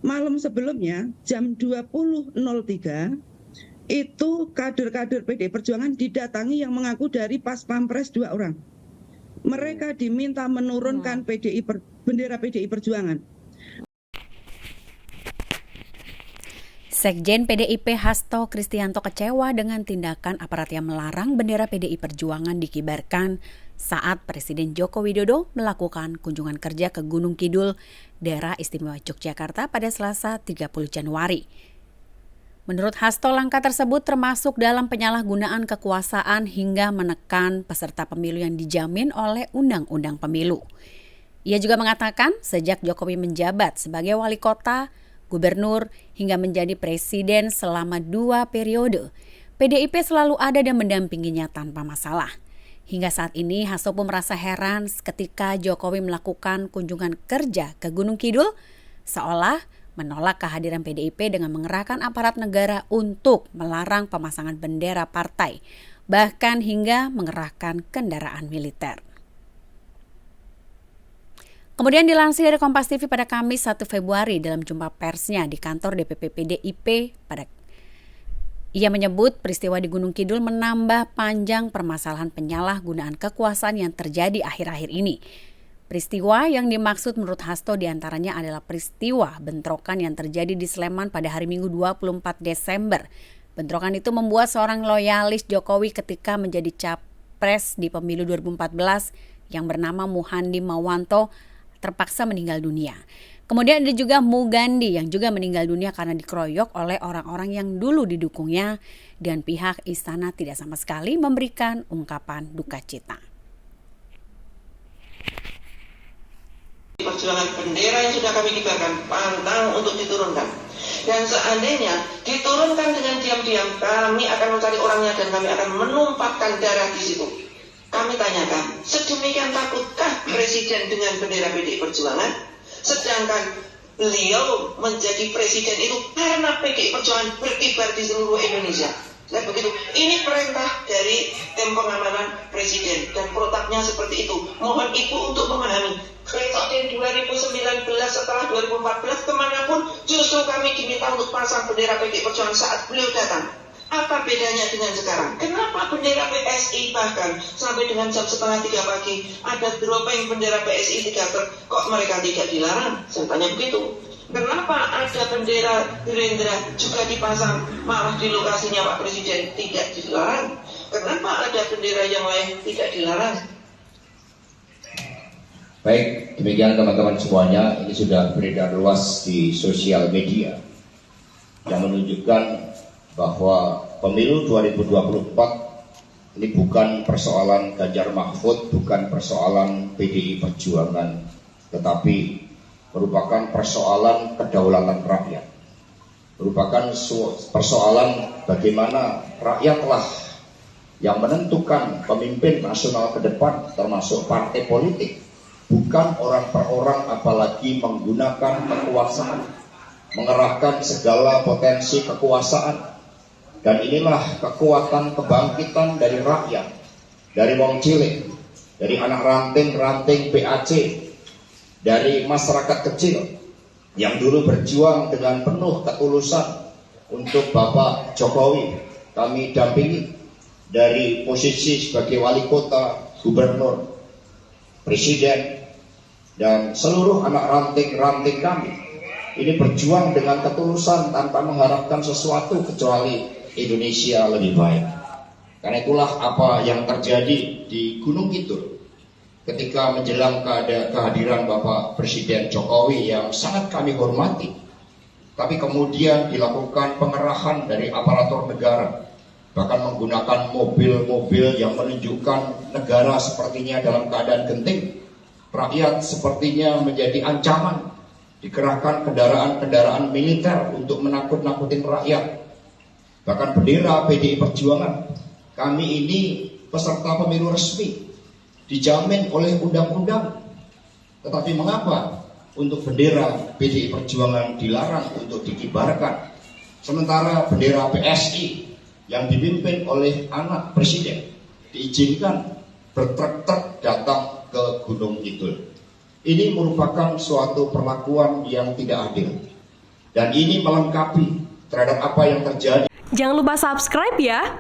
malam sebelumnya jam 20.03 itu kader-kader PDI Perjuangan didatangi yang mengaku dari Pas Pampres 2 orang. Mereka diminta menurunkan bendera PDI Perjuangan. Sekjen PDIP Hasto Kristianto kecewa dengan tindakan aparat yang melarang bendera PDI Perjuangan dikibarkan saat Presiden Joko Widodo melakukan kunjungan kerja ke Gunung Kidul, daerah istimewa Yogyakarta pada Selasa 30 Januari. Menurut Hasto, langkah tersebut termasuk dalam penyalahgunaan kekuasaan hingga menekan peserta pemilu yang dijamin oleh Undang-Undang Pemilu. Ia juga mengatakan sejak Jokowi menjabat sebagai wali kota, gubernur, hingga menjadi presiden selama 2 periode, PDIP selalu ada dan mendampinginya tanpa masalah. Hingga saat ini, Hasto pun merasa heran ketika Jokowi melakukan kunjungan kerja ke Gunung Kidul, seolah menolak kehadiran PDIP dengan mengerahkan aparat negara untuk melarang pemasangan bendera partai, bahkan hingga mengerahkan kendaraan militer. Kemudian dilansir dari Kompas TV pada Kamis 1 Februari dalam jumpa persnya di kantor DPP PDIP ia menyebut peristiwa di Gunung Kidul menambah panjang permasalahan penyalahgunaan kekuasaan yang terjadi akhir-akhir ini. Peristiwa yang dimaksud menurut Hasto diantaranya adalah peristiwa bentrokan yang terjadi di Sleman pada hari Minggu 24 Desember. Bentrokan itu membuat seorang loyalis Jokowi ketika menjadi capres di pemilu 2014 yang bernama Muhandi Mawanto terpaksa meninggal dunia. Kemudian ada juga Mugandi yang juga meninggal dunia karena dikeroyok oleh orang-orang yang dulu didukungnya dan pihak istana tidak sama sekali memberikan ungkapan duka cita. Perjuangan bendera yang sudah kami kibarkan pantang untuk diturunkan. Dan seandainya diturunkan dengan diam-diam, kami akan mencari orangnya dan kami akan menumpahkan darah di situ. Kami tanyakan, sedemikian takutkah Presiden dengan bendera PDI Perjuangan? Sedangkan beliau menjadi presiden itu karena PDI Perjuangan berkibar di seluruh Indonesia. Nah begitu, ini perintah dari tim pengamanan presiden dan protapnya seperti itu. Mohon Ibu untuk memahami. Besok di 2019 setelah 2014 kemanapun justru kami diminta untuk pasang bendera PDI Perjuangan saat beliau datang. Apa bedanya dengan sekarang? Kenapa bendera PSI bahkan sampai dengan jam 2:30 pagi ada dropping bendera PSI 3 truk, kok mereka tidak dilarang? Saya tanya begitu. Kenapa ada bendera Gerindra juga dipasang malah di lokasinya Pak Presiden tidak dilarang? Kenapa ada bendera yang lain tidak dilarang? Baik, demikian teman-teman semuanya, ini sudah beredar luas di sosial media yang menunjukkan bahwa pemilu 2024 ini bukan persoalan Ganjar Mahfud, bukan persoalan PDI Perjuangan, tetapi merupakan persoalan kedaulatan rakyat, merupakan persoalan bagaimana rakyatlah yang menentukan pemimpin nasional ke depan, termasuk partai politik, bukan orang per orang, apalagi menggunakan kekuasaan, mengerahkan segala potensi kekuasaan. Dan inilah kekuatan kebangkitan dari rakyat, dari wong cilik, dari anak ranting-ranting PAC, dari masyarakat kecil yang dulu berjuang dengan penuh ketulusan untuk Bapak Jokowi. Kami dampingi dari posisi sebagai wali kota, gubernur, presiden, dan seluruh anak ranting-ranting kami. Ini berjuang dengan ketulusan tanpa mengharapkan sesuatu kecuali Indonesia lebih baik. Karena itulah apa yang terjadi di Gunung Kidul ketika menjelang kehadiran Bapak Presiden Jokowi yang sangat kami hormati, tapi kemudian dilakukan pengerahan dari aparatur negara, bahkan menggunakan mobil-mobil yang menunjukkan negara sepertinya dalam keadaan genting, rakyat sepertinya menjadi ancaman, dikerahkan kendaraan-kendaraan militer untuk menakut-nakutin rakyat. Bahkan bendera PDI Perjuangan, kami ini peserta pemilu resmi, dijamin oleh undang-undang. Tetapi mengapa untuk bendera PDI Perjuangan dilarang untuk dikibarkan? Sementara bendera PSI yang dipimpin oleh anak presiden diizinkan bertrek-trek datang ke Gunung Kidul. Ini merupakan suatu perlakuan yang tidak adil. Dan ini melengkapi terhadap apa yang terjadi. Jangan lupa subscribe ya.